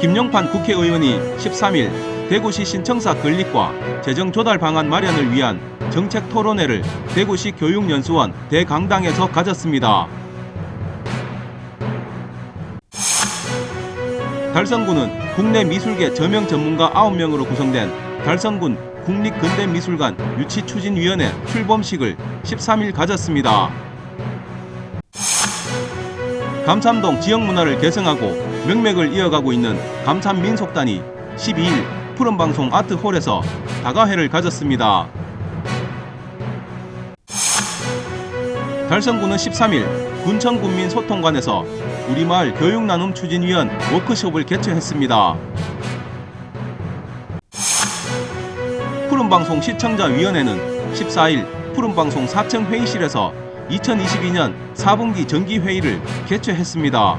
김용판 국회의원이 13일 대구시 신청사 건립과 재정 조달 방안 마련을 위한 정책 토론회를 대구시 교육연수원 대강당에서 가졌습니다. 달성군은 국내 미술계 저명 전문가 9명으로 구성된 달성군 국립근대미술관 유치추진위원회 출범식을 13일 가졌습니다. 감삼동 지역문화를 개성하고 명맥을 이어가고 있는 감삼민속단이 12일 푸른방송 아트홀에서 다가회를 가졌습니다. 달성군은 13일 군청군민소통관에서 우리마을 교육나눔 추진위원 워크숍을 개최했습니다. 푸른방송 시청자위원회는 14일 푸른방송 4층 회의실에서 2022년 4분기 정기회의를 개최했습니다.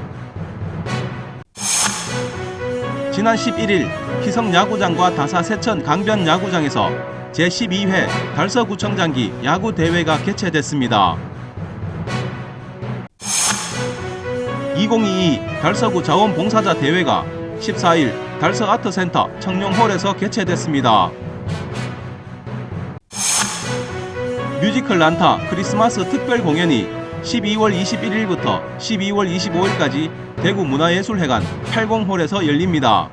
지난 11일 희성야구장과 다사세천 강변야구장에서 제12회 달서구청장기 야구대회가 개최됐습니다. 2022 달서구 자원봉사자 대회가 14일 달서아트센터 청룡홀에서 개최됐습니다. 뮤지컬 란타 크리스마스 특별 공연이 12월 21일부터 12월 25일까지 대구 문화예술회관 80홀에서 열립니다.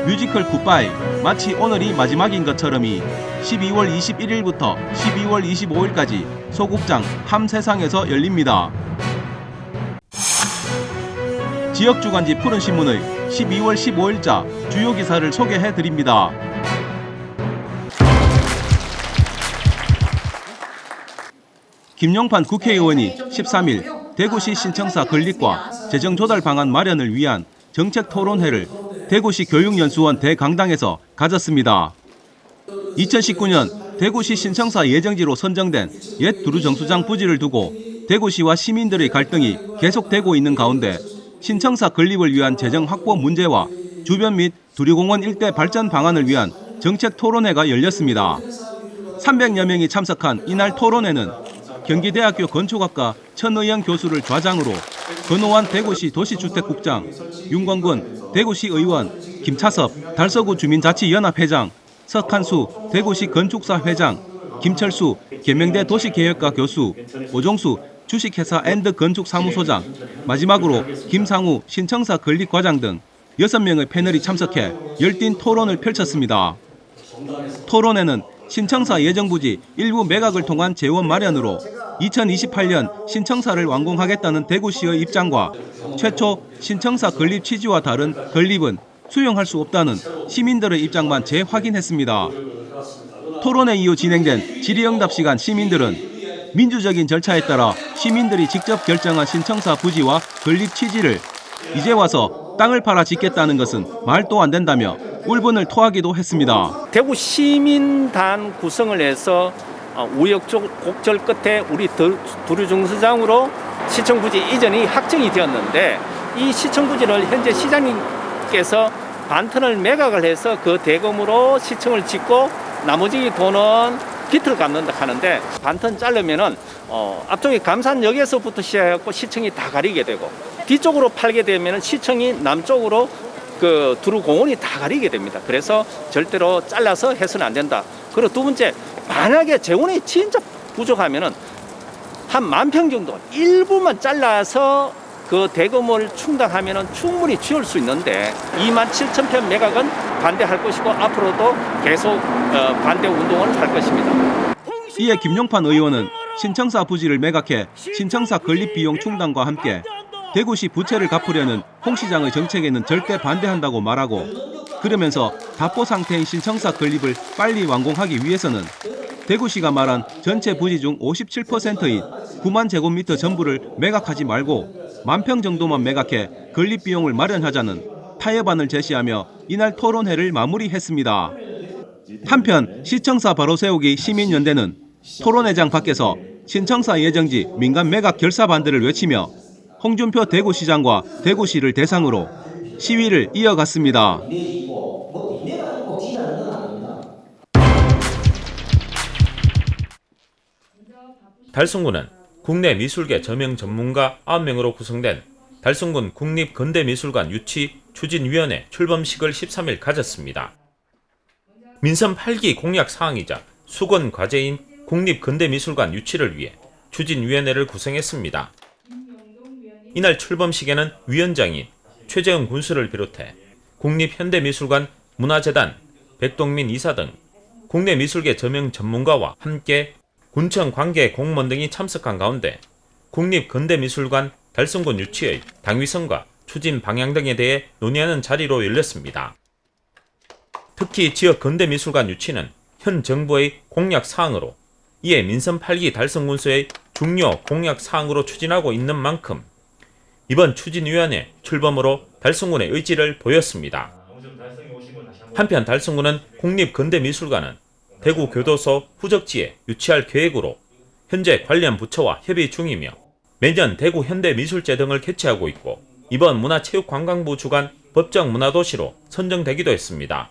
뮤지컬 굿바이 마치 오늘이 마지막인 것처럼이 12월 21일부터 12월 25일까지 소극장 함세상에서 열립니다. 지역주간지 푸른신문의 12월 15일자 주요 기사를 소개해드립니다. 김용판 국회의원이 13일 대구시 신청사 건립과 재정 조달 방안 마련을 위한 정책 토론회를 대구시 교육연수원 대강당에서 가졌습니다. 2019년 대구시 신청사 예정지로 선정된 옛 두루정수장 부지를 두고 대구시와 시민들의 갈등이 계속되고 있는 가운데 신청사 건립을 위한 재정 확보 문제와 주변 및 두류공원 일대 발전 방안을 위한 정책 토론회가 열렸습니다. 300여 명이 참석한 이날 토론회는 경기대학교 건축학과 천의영 교수를 좌장으로 권오환 대구시 도시주택국장, 윤광근 대구시 의원, 김차섭 달서구 주민자치연합회장, 석한수 대구시 건축사 회장, 김철수 계명대 도시계획과 교수, 오종수 주식회사 엔드건축사무소장, 마지막으로 김상우 신청사 건립과장 등 6명의 패널이 참석해 열띤 토론을 펼쳤습니다. 토론회는 신청사 예정부지 일부 매각을 통한 재원 마련으로 2028년 신청사를 완공하겠다는 대구시의 입장과 최초 신청사 건립 취지와 다른 건립은 수용할 수 없다는 시민들의 입장만 재확인했습니다. 토론회 이후 진행된 질의응답 시간 시민들은 민주적인 절차에 따라 시민들이 직접 결정한 신청사 부지와 건립 취지를 이제 와서 땅을 팔아 짓겠다는 것은 말도 안 된다며 울분을 토하기도 했습니다. 대구 시민단 구성을 해서 우여곡절 끝에 우리 두류정수장으로 시청부지 이전이 확정이 되었는데 이 시청부지를 현재 시장님께서 반턴을 매각을 해서 그 대금으로 시청을 짓고 나머지 돈은 빚을 갚는다 하는데 반턴 자르면은 앞쪽에 감산역에서부터 시작해서 시청이 다 가리게 되고 뒤쪽으로 팔게 되면 시청이 남쪽으로 그 두루공원이 다 가리게 됩니다. 그래서 절대로 잘라서 해서는 안 된다. 그리고 두 번째, 만약에 재원이 진짜 부족하면은 한 10,000평 정도 일부만 잘라서 그 대금을 충당하면은 충분히 지을 수 있는데 27,000평 매각은 반대할 것이고 앞으로도 계속 반대 운동을 할 것입니다. 이에 김용판 의원은 신청사 부지를 매각해 신청사 건립 비용 충당과 함께 대구시 부채를 갚으려는 홍 시장의 정책에는 절대 반대한다고 말하고 그러면서 답보 상태인 신청사 건립을 빨리 완공하기 위해서는 대구시가 말한 전체 부지 중 57%인 9만 제곱미터 전부를 매각하지 말고 10,000평 정도만 매각해 건립 비용을 마련하자는 타협안을 제시하며 이날 토론회를 마무리했습니다. 한편 시청사 바로 세우기 시민연대는 토론회장 밖에서 신청사 예정지 민간 매각 결사 반대를 외치며 홍준표 대구시장과 대구시를 대상으로 시위를 이어갔습니다. 달성군은 국내 미술계 저명 전문가 9명으로 구성된 달성군 국립근대미술관 유치 추진위원회 출범식을 13일 가졌습니다. 민선 8기 공약 사항이자 수건 과제인 국립근대미술관 유치를 위해 추진위원회를 구성했습니다. 이날 출범식에는 위원장인 최재형 군수를 비롯해 국립현대미술관 문화재단 백동민 이사 등 국내 미술계 저명 전문가와 함께 군청 관계 공무원 등이 참석한 가운데 국립근대미술관 달성군 유치의 당위성과 추진 방향 등에 대해 논의하는 자리로 열렸습니다. 특히 지역 근대미술관 유치는 현 정부의 공약 사항으로 이에 민선 8기 달성군수의 중요 공약 사항으로 추진하고 있는 만큼 이번 추진위원회 출범으로 달성군의 의지를 보였습니다. 한편 달성군은 국립근대미술관은 대구교도소 후적지에 유치할 계획으로 현재 관련 부처와 협의 중이며 매년 대구현대미술제 등을 개최하고 있고 이번 문화체육관광부 주관 법정문화도시로 선정되기도 했습니다.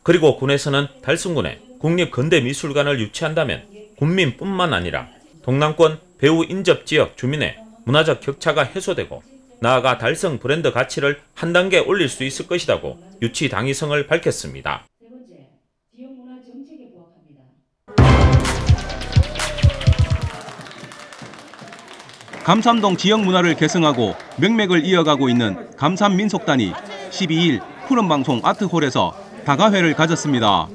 그리고 군에서는 달성군에 국립근대미술관을 유치한다면 군민뿐만 아니라 동남권 배후 인접지역 주민의 문화적 격차가 해소되고 나아가 달성 브랜드 가치를 한 단계 올릴 수 있을 것이라고 유치 당위성을 밝혔습니다. 감삼동 지역 문화를 계승하고 명맥을 이어가고 있는 감삼민속단이 12일 푸른방송 아트홀에서 다가회를 가졌습니다.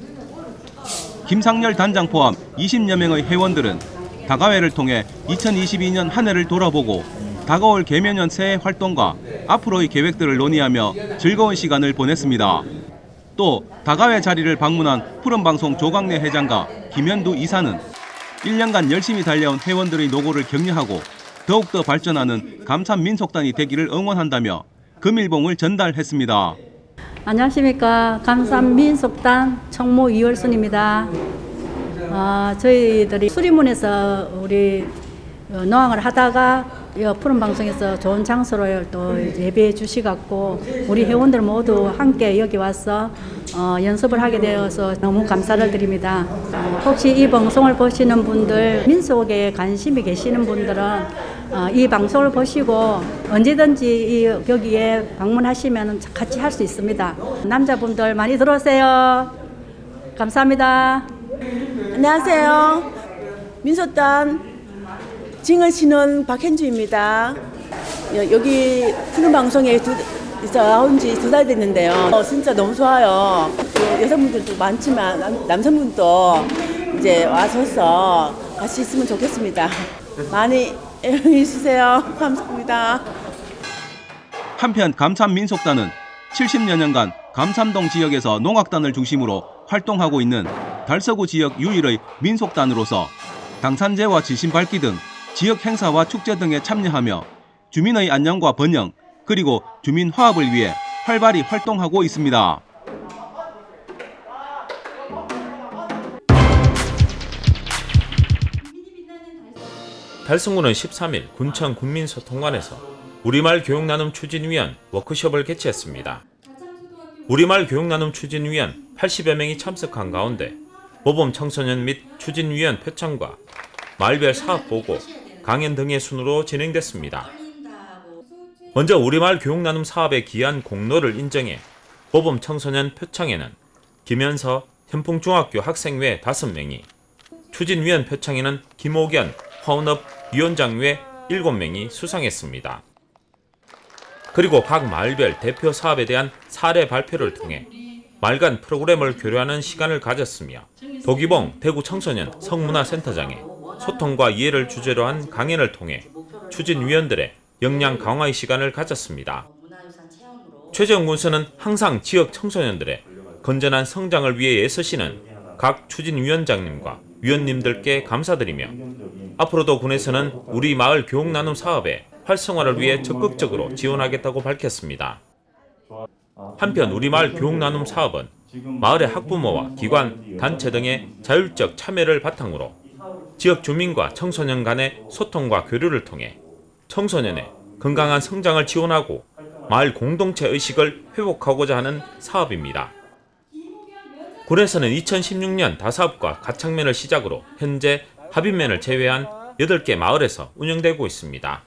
김상열 단장 포함 20여 명의 회원들은 다가회를 통해 2022년 한 해를 돌아보고 다가올 개묘년 새해 활동과 앞으로의 계획들을 논의하며 즐거운 시간을 보냈습니다. 또 다가회 자리를 방문한 푸른방송 조광래 회장과 김현두 이사는 1년간 열심히 달려온 회원들의 노고를 격려하고 더욱더 발전하는 감삼민속단이 되기를 응원한다며 금일봉을 전달했습니다. 안녕하십니까. 감삼민속단 청모 이월순입니다. 저희들이 수리문에서 우리 노항을 하다가 푸른 방송에서 좋은 장소를 또 예배해 주시갖고 우리 회원들 모두 함께 여기 와서 연습을 하게 되어서 너무 감사를 드립니다. 혹시 이 방송을 보시는 분들, 민속에 관심이 계시는 분들은 이 방송을 보시고 언제든지 여기에 방문하시면 같이 할 수 있습니다. 남자분들 많이 들어오세요. 감사합니다. 안녕하세요. 민속단 징을 치는 박현주입니다. 여기 푸른 방송에 나온 지 2달 됐는데요. 진짜 너무 좋아요. 여성분들도 많지만 남성분도 이제 와서서 같이 있으면 좋겠습니다. 많이 애용해 주세요. 감사합니다. 한편 감삼민속단은 70여 년간 감삼동 지역에서 농악단을 중심으로 활동하고 있는 달서구 지역 유일의 민속단으로서 당산제와 지신 밝기 등 지역 행사와 축제 등에 참여하며 주민의 안녕과 번영 그리고 주민 화합을 위해 활발히 활동하고 있습니다. 달성군은 13일 군청 군민소통관에서 우리말 교육나눔 추진위원 워크숍을 개최했습니다. 우리말 교육나눔 추진위원 80여 명이 참석한 가운데 모범 청소년 및 추진위원 표창과 마을별 사업보고, 강연 등의 순으로 진행됐습니다. 먼저 우리말 교육나눔 사업에 기여한 공로를 인정해 모범 청소년 표창에는 김현서 현풍중학교 학생 외 5명이, 추진위원 표창에는 김옥연 화운업 위원장 외 7명이 수상했습니다. 그리고 각 마을별 대표 사업에 대한 사례 발표를 통해 마을간 프로그램을 교류하는 시간을 가졌으며 도기봉 대구 청소년 성문화센터장에 소통과 이해를 주제로 한 강연을 통해 추진위원들의 역량 강화의 시간을 가졌습니다. 최재형 군수는 항상 지역 청소년들의 건전한 성장을 위해 애쓰시는 각 추진위원장님과 위원님들께 감사드리며 앞으로도 군에서는 우리 마을 교육나눔 사업의 활성화를 위해 적극적으로 지원하겠다고 밝혔습니다. 한편 우리 마을 교육나눔 사업은 마을의 학부모와 기관, 단체 등의 자율적 참여를 바탕으로 지역 주민과 청소년 간의 소통과 교류를 통해 청소년의 건강한 성장을 지원하고 마을 공동체 의식을 회복하고자 하는 사업입니다. 군에서는 2016년 다사업과 가창면을 시작으로 현재 합인면을 제외한 8개 마을에서 운영되고 있습니다.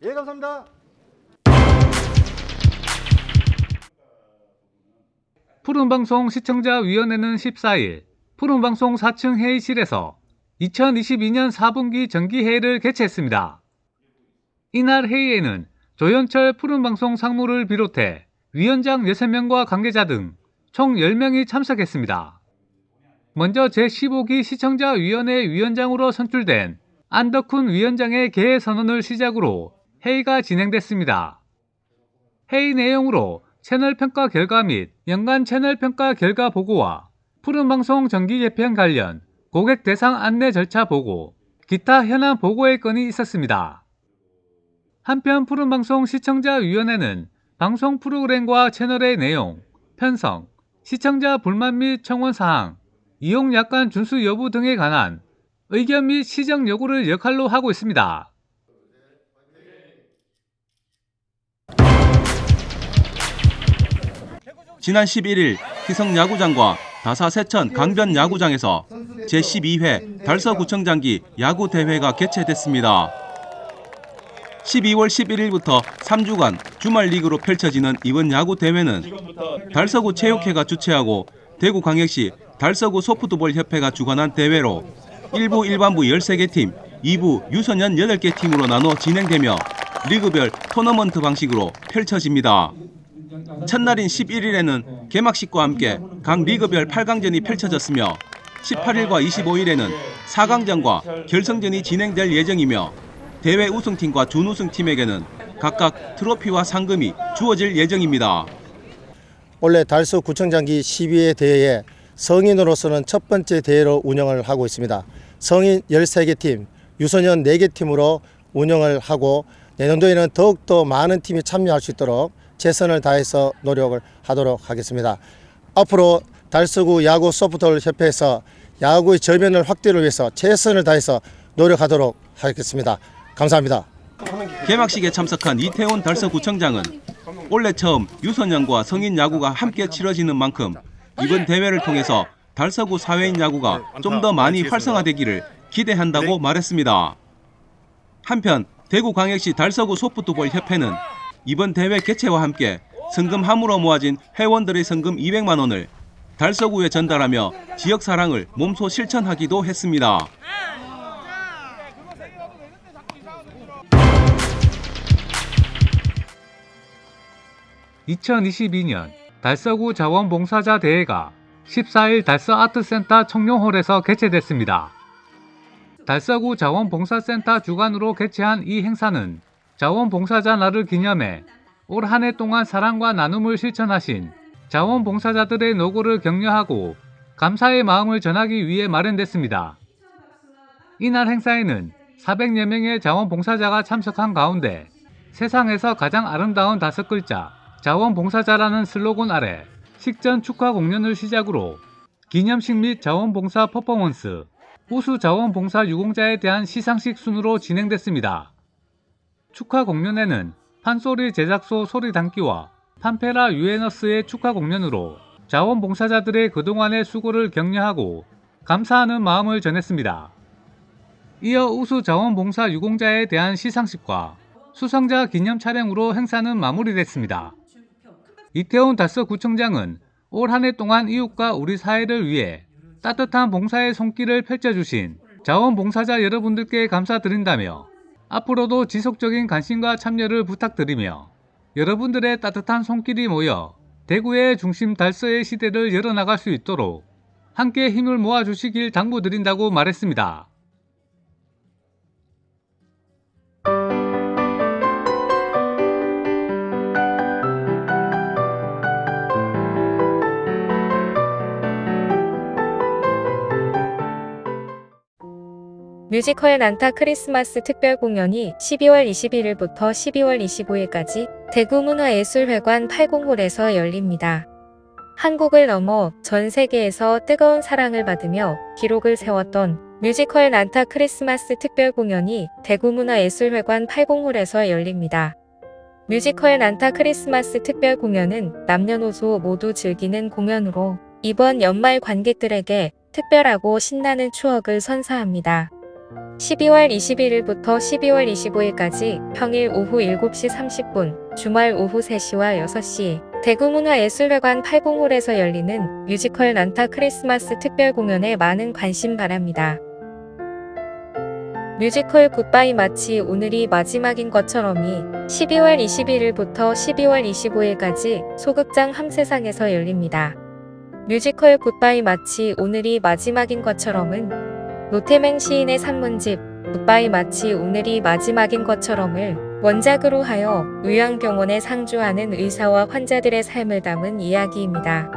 예, 감사합니다. 푸른방송 시청자위원회는 14일 푸른방송 4층 회의실에서 2022년 4분기 정기회의를 개최했습니다. 이날 회의에는 조현철 푸른방송 상무를 비롯해 위원장 6명과 관계자 등 총 10명이 참석했습니다. 먼저 제15기 시청자위원회 위원장으로 선출된 안덕훈 위원장의 개회 선언을 시작으로 회의가 진행됐습니다. 회의 내용으로 채널 평가 결과 및 연간 채널 평가 결과 보고와 푸른방송 정기 개편 관련 고객 대상 안내 절차 보고, 기타 현안 보고의 건이 있었습니다. 한편 푸른방송 시청자위원회는 방송 프로그램과 채널의 내용, 편성, 시청자 불만 및 청원 사항, 이용 약관 준수 여부 등에 관한 의견 및 시정 요구를 역할로 하고 있습니다. 지난 11일 희성 야구장과 다사 세천 강변 야구장에서 제12회 달서구청장기 야구대회가 개최됐습니다. 12월 11일부터 3주간 주말 리그로 펼쳐지는 이번 야구대회는 달서구 체육회가 주최하고 대구광역시 달서구 소프트볼 협회가 주관한 대회로 1부 일반부 13개 팀, 2부 유소년 8개 팀으로 나눠 진행되며 리그별 토너먼트 방식으로 펼쳐집니다. 첫날인 11일에는 개막식과 함께 각 리그별 8강전이 펼쳐졌으며 18일과 25일에는 4강전과 결승전이 진행될 예정이며 대회 우승팀과 준우승팀에게는 각각 트로피와 상금이 주어질 예정입니다. 올해 달서구청장기 12회 대회에 성인으로서는 첫 번째 대회로 운영을 하고 있습니다. 성인 13개 팀, 유소년 4개 팀으로 운영을 하고 내년도에는 더욱더 많은 팀이 참여할 수 있도록 최선을 다해서 노력을 하도록 하겠습니다. 앞으로 달서구 야구 소프트볼 협회에서 야구의 저변을 확대를 위해서 최선을 다해서 노력하도록 하겠습니다. 감사합니다. 개막식에 참석한 이태훈 달서구청장은 올해 처음 유소년과 성인 야구가 함께 치러지는 만큼 이번 대회를 통해서 달서구 사회인 야구가 좀 더 많이 활성화되기를 기대한다고 말했습니다. 한편 대구광역시 달서구 소프트볼 협회는 이번 대회 개최와 함께 성금함으로 모아진 회원들의 성금 200만 원을 달서구에 전달하며 지역 사랑을 몸소 실천하기도 했습니다. (2022년) 달서구 자원봉사자 대회가 14일 달서아트센터 청룡홀에서 개최됐습니다. 달서구 자원봉사센터 주관으로 개최한 이 행사는 자원봉사자 날을 기념해 올 한 해 동안 사랑과 나눔을 실천하신 자원봉사자들의 노고를 격려하고 감사의 마음을 전하기 위해 마련됐습니다. 이날 행사에는 400여 명의 자원봉사자가 참석한 가운데 세상에서 가장 아름다운 5글자 자원봉사자라는 슬로건 아래 식전 축하 공연을 시작으로 기념식 및 자원봉사 퍼포먼스, 우수 자원봉사 유공자에 대한 시상식 순으로 진행됐습니다. 축하 공연에는 판소리 제작소 소리 담기와 판페라 유에너스의 축하 공연으로 자원봉사자들의 그동안의 수고를 격려하고 감사하는 마음을 전했습니다. 이어 우수 자원봉사 유공자에 대한 시상식과 수상자 기념 촬영으로 행사는 마무리됐습니다. 이태훈 달서구청장은 올 한 해 동안 이웃과 우리 사회를 위해 따뜻한 봉사의 손길을 펼쳐주신 자원봉사자 여러분들께 감사드린다며 앞으로도 지속적인 관심과 참여를 부탁드리며 여러분들의 따뜻한 손길이 모여 대구의 중심 달서의 시대를 열어나갈 수 있도록 함께 힘을 모아주시길 당부드린다고 말했습니다. 뮤지컬 난타 크리스마스 특별 공연이 12월 21일부터 12월 25일까지 대구문화예술회관 80홀에서 열립니다. 한국을 넘어 전 세계에서 뜨거운 사랑을 받으며 기록을 세웠던 뮤지컬 난타 크리스마스 특별 공연이 대구문화예술회관 80홀에서 열립니다. 뮤지컬 난타 크리스마스 특별 공연은 남녀노소 모두 즐기는 공연으로 이번 연말 관객들에게 특별하고 신나는 추억을 선사합니다. 12월 21일부터 12월 25일까지 평일 오후 7시 30분, 주말 오후 3시와 6시 대구문화예술회관 80홀에서 열리는 뮤지컬 난타 크리스마스 특별 공연에 많은 관심 바랍니다. 뮤지컬 굿바이 마치 오늘이 마지막인 것처럼이 12월 21일부터 12월 25일까지 소극장 함세상에서 열립니다. 뮤지컬 굿바이 마치 오늘이 마지막인 것처럼은 노태맹 시인의 산문집 굿바이 마치 오늘이 마지막인 것처럼을 원작으로 하여 요양병원에 상주하는 의사와 환자들의 삶을 담은 이야기입니다.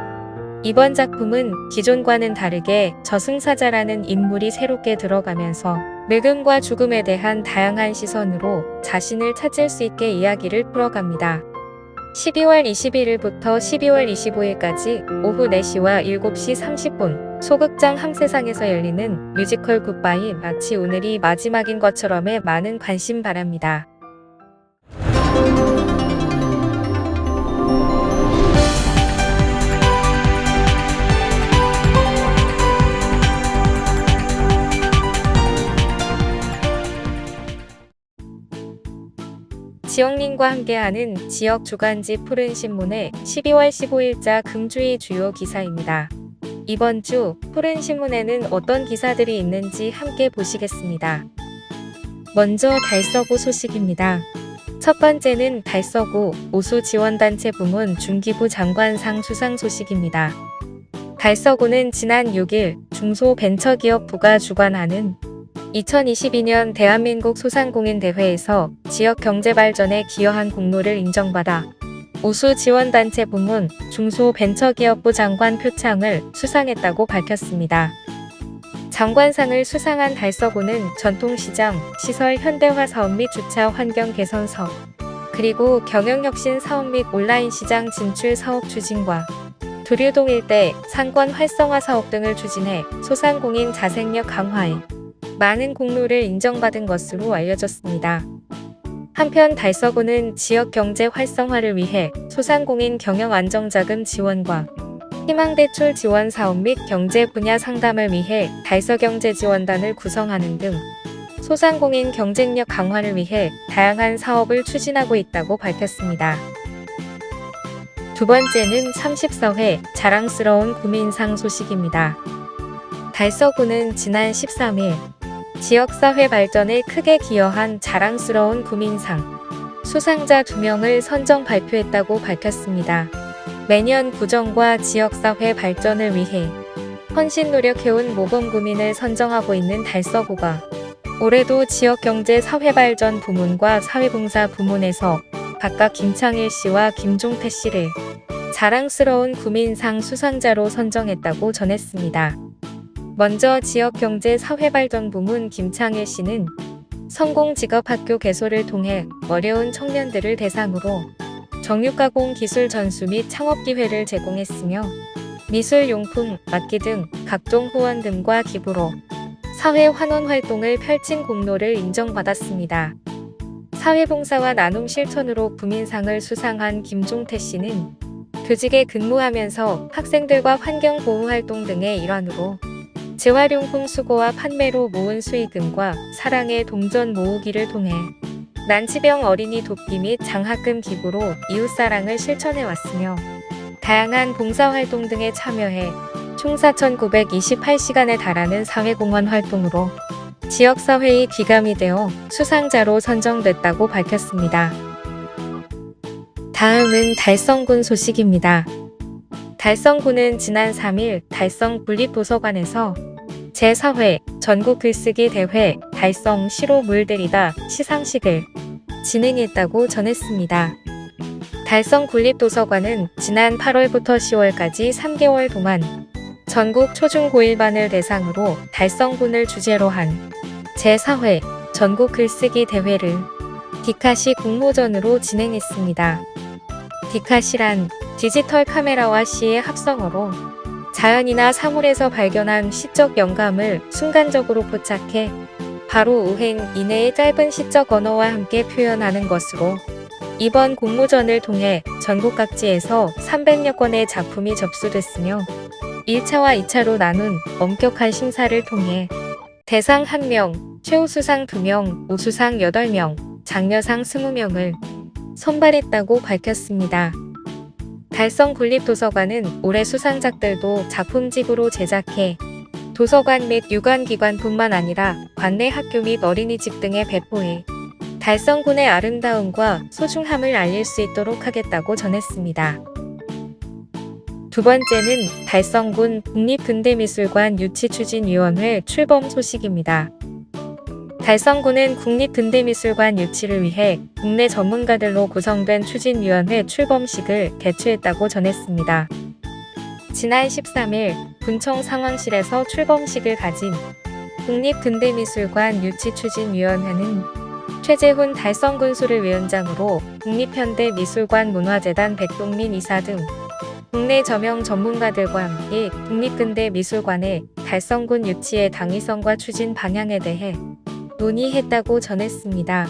이번 작품은 기존과는 다르게 저승사자라는 인물이 새롭게 들어가면서 늙음과 죽음에 대한 다양한 시선으로 자신을 찾을 수 있게 이야기를 풀어갑니다. 12월 21일부터 12월 25일까지 오후 4시와 7시 30분 소극장 함세상에서 열리는 뮤지컬 굿바이 마치 오늘이 마지막인 것처럼에 많은 관심 바랍니다. 지역민과 함께하는 지역 주간지 푸른 신문의 12월 15일자 금주의 주요 기사입니다. 이번 주 푸른 신문에는 어떤 기사들이 있는지 함께 보시겠습니다. 먼저 달서구 소식입니다. 첫 번째는 달서구 오수지원단체 부문 중기부 장관상 수상 소식입니다. 달서구는 지난 6일 중소벤처기업부가 주관하는 2022년 대한민국 소상공인대회에서 지역경제발전에 기여한 공로를 인정받아 오수지원단체 부문 중소벤처기업부 장관 표창을 수상했다고 밝혔습니다. 장관상을 수상한 달서구는 전통시장, 시설 현대화 사업 및 주차 환경 개선 사업, 그리고 경영혁신 사업 및 온라인 시장 진출 사업 추진과 두류동 일대 상권 활성화 사업 등을 추진해 소상공인 자생력 강화에 많은 공로를 인정받은 것으로 알려졌습니다. 한편 달서구는 지역 경제 활성화를 위해 소상공인 경영 안정자금 지원과 희망대출 지원 사업 및 경제 분야 상담을 위해 달서경제지원단을 구성하는 등 소상공인 경쟁력 강화를 위해 다양한 사업을 추진하고 있다고 밝혔습니다. 두 번째는 34회 자랑스러운 구민상 소식입니다. 달서구는 지난 13일 지역사회 발전에 크게 기여한 자랑스러운 구민상 수상자 2명을 선정 발표했다고 밝혔습니다. 매년 구정과 지역사회 발전을 위해 헌신 노력해온 모범구민을 선정하고 있는 달서구가 올해도 지역경제사회발전 부문과 사회봉사 부문에서 각각 김창일 씨와 김종태 씨를 자랑스러운 구민상 수상자로 선정했다고 전했습니다. 먼저 지역경제사회발전 부문 김창일 씨는 성공직업학교 개소를 통해 어려운 청년들을 대상으로 정육가공 기술 전수 및 창업 기회를 제공했으며 미술용품, 악기 등 각종 후원금과 기부로 사회 환원 활동을 펼친 공로를 인정받았습니다. 사회봉사와 나눔 실천으로 구민상을 수상한 김종태 씨는 교직에 근무하면서 학생들과 환경보호 활동 등의 일환으로 재활용품 수거와 판매로 모은 수익금과 사랑의 동전 모으기를 통해 난치병 어린이 돕기 및 장학금 기부로 이웃사랑을 실천해왔으며 다양한 봉사활동 등에 참여해 총 4,928시간에 달하는 사회공헌 활동으로 지역사회의 귀감이 되어 수상자로 선정됐다고 밝혔습니다. 다음은 달성군 소식입니다. 달성군은 지난 3일 달성군립도서관에서 제4회 전국 글쓰기 대회 달성 시로 물들이다 시상식을 진행했다고 전했습니다. 달성군립도서관은 지난 8월부터 10월까지 3개월 동안 전국 초중고일반을 대상으로 달성군을 주제로 한 제4회 전국 글쓰기 대회를 디카시 공모전으로 진행했습니다. 디카시란 디지털 카메라와 시의 합성어로 자연이나 사물에서 발견한 시적 영감을 순간적으로 포착해 바로 우행 이내의 짧은 시적 언어와 함께 표현하는 것으로 이번 공모전을 통해 전국 각지에서 300여 건의 작품이 접수됐으며 1차와 2차로 나눈 엄격한 심사를 통해 대상 1명, 최우수상 2명, 우수상 8명, 장려상 20명을 선발했다고 밝혔습니다. 달성군립도서관은 올해 수상작들도 작품집으로 제작해 도서관 및 유관기관뿐만 아니라 관내 학교 및 어린이집 등에 배포해 달성군의 아름다움과 소중함을 알릴 수 있도록 하겠다고 전했습니다. 두 번째는 달성군 국립근대미술관 유치추진위원회 출범 소식입니다. 달성군은 국립근대미술관 유치를 위해 국내 전문가들로 구성된 추진위원회 출범식을 개최했다고 전했습니다. 지난 13일 군청 상황실에서 출범식을 가진 국립근대미술관 유치추진위원회는 최재훈 달성군수를 위원장으로 국립현대미술관 문화재단 백동민 이사 등 국내 저명 전문가들과 함께 국립근대미술관의 달성군 유치의 당위성과 추진 방향에 대해 논의했다고 전했습니다.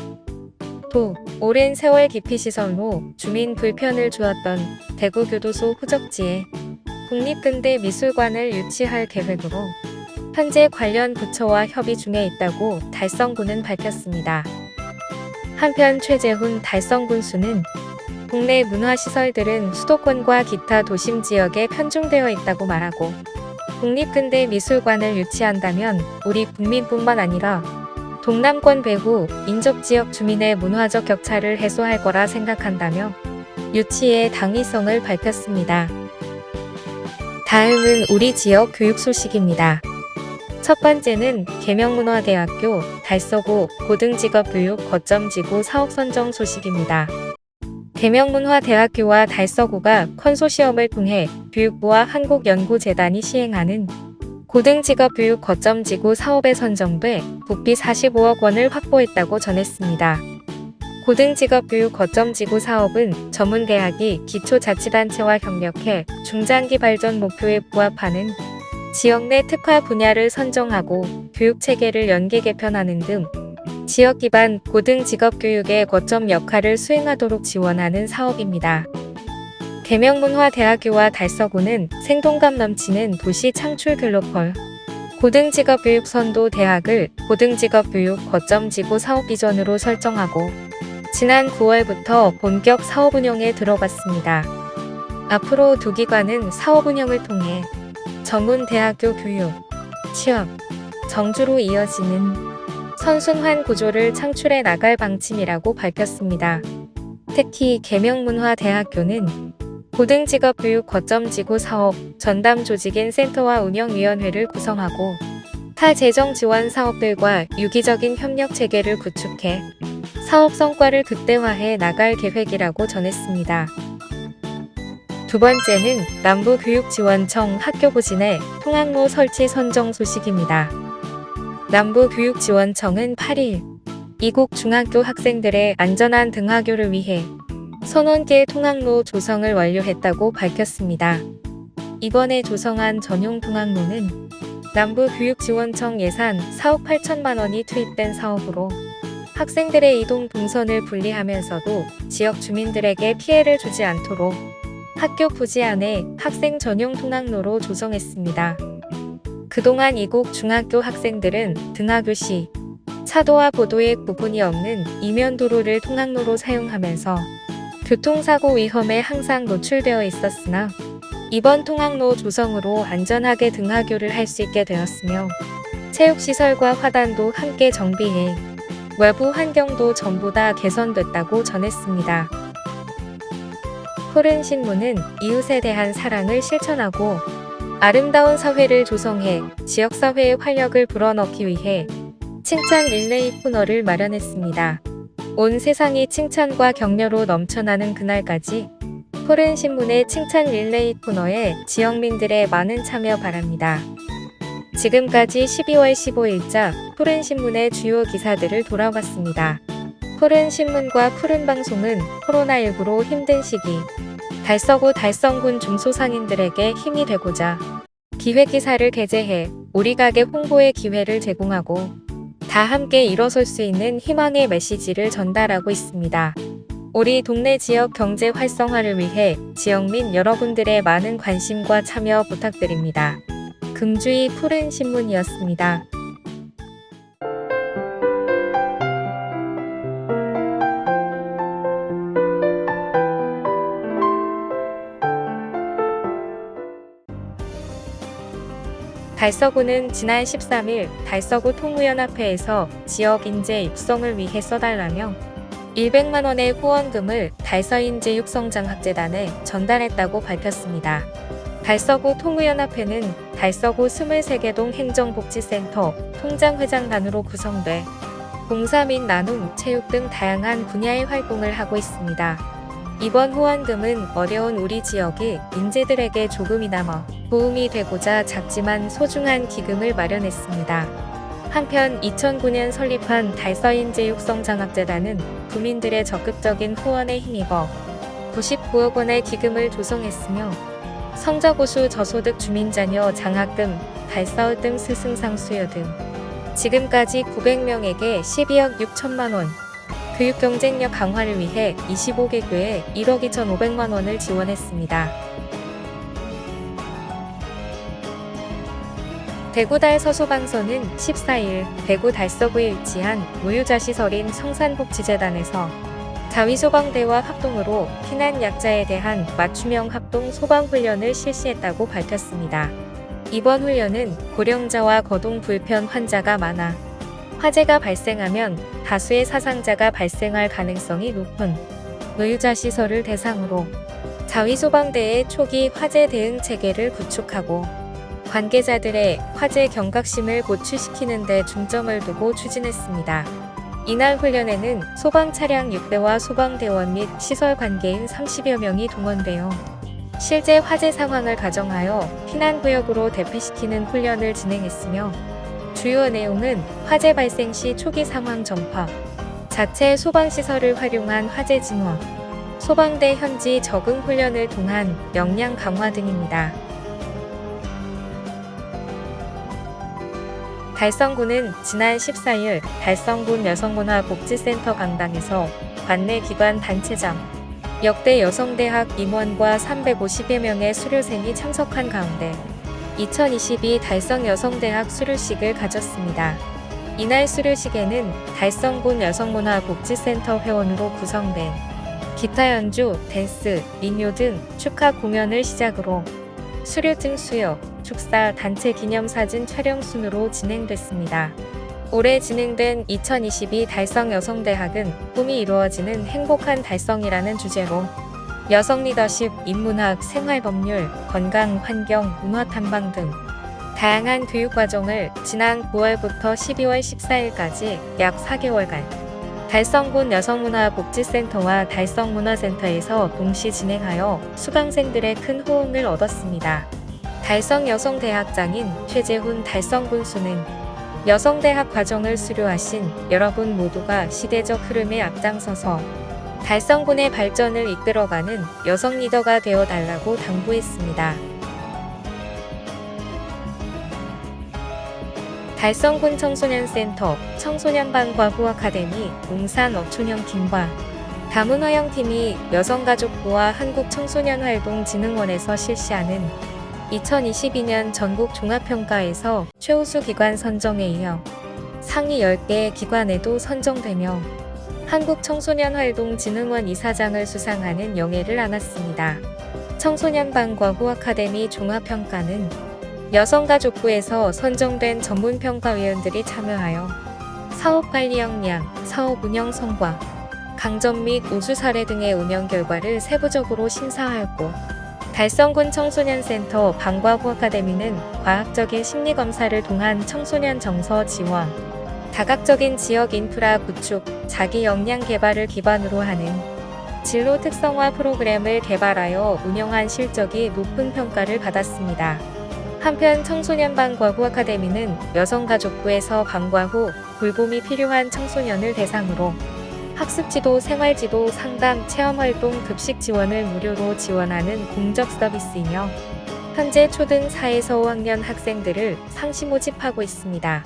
또 오랜 세월 기피 시설로 주민 불편을 주었던 대구 교도소 후적지에 국립근대미술관을 유치할 계획으로 현재 관련 부처와 협의 중에 있다고 달성군은 밝혔습니다. 한편 최재훈 달성군수는 국내 문화시설들은 수도권과 기타 도심 지역에 편중되어 있다고 말하고 국립근대미술관을 유치한다면 우리 국민뿐만 아니라 동남권 배후 인접지역 주민의 문화적 격차를 해소할 거라 생각한다며 유치의 당위성을 밝혔습니다. 다음은 우리 지역 교육 소식입니다. 첫 번째는 계명문화대학교 달서구 고등직업교육 거점지구 사업 선정 소식입니다. 계명문화대학교와 달서구가 컨소시엄을 통해 교육부와 한국연구재단이 시행하는 고등직업교육 거점지구 사업에 선정돼 국비 45억 원을 확보했다고 전했습니다. 고등직업교육 거점지구 사업은 전문대학이 기초자치단체와 협력해 중장기 발전 목표에 부합하는 지역 내 특화 분야를 선정하고 교육체계를 연계 개편하는 등 지역 기반 고등직업교육의 거점 역할을 수행하도록 지원하는 사업입니다. 계명문화대학교와 달서구는 생동감 넘치는 도시 창출 글로벌 고등직업교육 선도 대학을 고등직업교육 거점지구 사업 비전으로 설정하고 지난 9월부터 본격 사업 운영에 들어갔습니다. 앞으로 두 기관은 사업 운영을 통해 전문 대학교 교육, 취업, 정주로 이어지는 선순환 구조를 창출해 나갈 방침이라고 밝혔습니다. 특히 계명문화대학교는 고등직업교육 거점지구 사업 전담 조직인 센터와 운영위원회를 구성하고 타 재정 지원 사업들과 유기적인 협력 체계를 구축해 사업 성과를 극대화해 나갈 계획이라고 전했습니다. 두 번째는 남부교육지원청 학교부진의 통학로 설치 선정 소식입니다. 남부교육지원청은 8일 이국 중학교 학생들의 안전한 등하교를 위해 1000개 통학로 조성을 완료했다고 밝혔습니다. 이번에 조성한 전용 통학로는 남부교육지원청 예산 4억 8천만 원이 투입된 사업으로 학생들의 이동 동선을 분리하면서도 지역 주민들에게 피해를 주지 않도록 학교 부지 안에 학생 전용 통학로로 조성했습니다. 그동안 이국 중학교 학생들은 등하교 시 차도와 보도의 구분이 없는 이면도로를 통학로로 사용하면서 교통사고 위험에 항상 노출되어 있었으나 이번 통학로 조성으로 안전하게 등하교를 할 수 있게 되었으며 체육시설과 화단도 함께 정비해 외부 환경도 전부 다 개선됐다고 전했습니다. 푸른신문은 이웃에 대한 사랑을 실천하고 아름다운 사회를 조성해 지역사회의 활력을 불어넣기 위해 칭찬 릴레이 코너를 마련했습니다. 온 세상이 칭찬과 격려로 넘쳐나는 그날까지 푸른신문의 칭찬 릴레이 코너에 지역민들의 많은 참여 바랍니다. 지금까지 12월 15일자 푸른신문의 주요 기사들을 돌아봤습니다. 푸른신문과 푸른방송은 코로나19로 힘든 시기 달서구 달성군 중소상인들에게 힘이 되고자 기획기사를 게재해 우리 가게 홍보의 기회를 제공하고 다 함께 일어설 수 있는 희망의 메시지를 전달하고 있습니다. 우리 동네 지역 경제 활성화를 위해 지역민 여러분들의 많은 관심과 참여 부탁드립니다. 금주의 푸른 신문이었습니다. 달서구는 지난 13일 달서구 통우연합회에서 지역 인재 육성을 위해 써달라며 100만 원의 후원금을 달서인재 육성장학재단에 전달했다고 밝혔습니다. 달서구 통우연합회는 달서구 23개 동 행정복지센터 통장회장단으로 구성돼 봉사 및 나눔, 체육 등 다양한 분야의 활동을 하고 있습니다. 이번 후원금은 어려운 우리 지역의 인재들에게 조금이나마 도움이 되고자 작지만 소중한 기금을 마련했습니다. 한편 2009년 설립한 달서인재 육성장학재단은 구민들의 적극적인 후원에 힘입어 99억 원의 기금을 조성했으며 성적우수 저소득 주민자녀 장학금, 달서 등 스승상 수여 등 지금까지 900명에게 12억 6천만 원, 교육 경쟁력 강화를 위해 25개 교회에 1억 2,500만 원을 지원했습니다. 대구 달서소방서는 14일 대구 달서구에 위치한 무유자시설인 성산복지재단에서 자위소방대와 합동으로 피난약자에 대한 맞춤형 합동 소방훈련을 실시했다고 밝혔습니다. 이번 훈련은 고령자와 거동 불편 환자가 많아 화재가 발생하면 다수의 사상자가 발생할 가능성이 높은 무유자시설을 대상으로 자위소방대의 초기 화재 대응 체계를 구축하고 관계자들의 화재 경각심을 고취시키는 데 중점을 두고 추진했습니다. 이날 훈련에는 소방 차량 6대와 소방대원 및 시설 관계인 30여 명이 동원되어 실제 화재 상황을 가정하여 피난구역으로 대피시키는 훈련을 진행했으며 주요 내용은 화재 발생 시 초기 상황 전파, 자체 소방시설을 활용한 화재 진화, 소방대 현지 적응 훈련을 통한 역량 강화 등입니다. 달성구는 지난 14일 달성군 여성문화복지센터 강당에서 관내 기관 단체장, 역대 여성대학 임원과 350여 명의 수료생이 참석한 가운데 2022 달성 여성대학 수료식을 가졌습니다. 이날 수료식에는 달성군 여성문화복지센터 회원으로 구성된 기타 연주, 댄스, 민요 등 축하 공연을 시작으로 수료증 수여, 축사, 단체 기념사진 촬영 순으로 진행됐습니다. 올해 진행된 2022 달성 여성대학은 꿈이 이루어지는 행복한 달성이라는 주제로 여성 리더십, 인문학, 생활법률, 건강, 환경, 문화 탐방 등 다양한 교육과정을 지난 9월부터 12월 14일까지 약 4개월간 달성군 여성문화복지센터와 달성문화센터에서 동시 진행하여 수강생들의 큰 호응을 얻었습니다. 달성 여성대학장인 최재훈 달성군수는 여성대학 과정을 수료하신 여러분 모두가 시대적 흐름에 앞장서서 달성군의 발전을 이끌어가는 여성 리더가 되어달라고 당부했습니다. 달성군 청소년센터, 청소년반과 후아카데미, 웅산 어촌형팀과 다문화형팀이 여성가족부와 한국청소년활동진흥원에서 실시하는 2022년 전국 종합평가에서 최우수 기관 선정에 이어 상위 10개 기관에도 선정되며 한국청소년활동진흥원 이사장을 수상하는 영예를 안았습니다. 청소년반과 후아카데미 종합평가는 여성가족부에서 선정된 전문평가위원들이 참여하여 사업관리 역량, 사업 운영 성과, 강점 및 우수 사례 등의 운영 결과를 세부적으로 심사하였고 달성군 청소년센터 방과 후아카데미는 과학적인 심리검사를 통한 청소년 정서 지원, 다각적인 지역 인프라 구축, 자기 역량 개발을 기반으로 하는 진로 특성화 프로그램을 개발하여 운영한 실적이 높은 평가를 받았습니다. 한편 청소년반과 후아카데미는 여성가족부에서 방과 후 돌봄이 필요한 청소년을 대상으로 학습지도, 생활지도, 상담, 체험활동, 급식 지원을 무료로 지원하는 공적 서비스이며 현재 초등 4에서 5학년 학생들을 상시 모집하고 있습니다.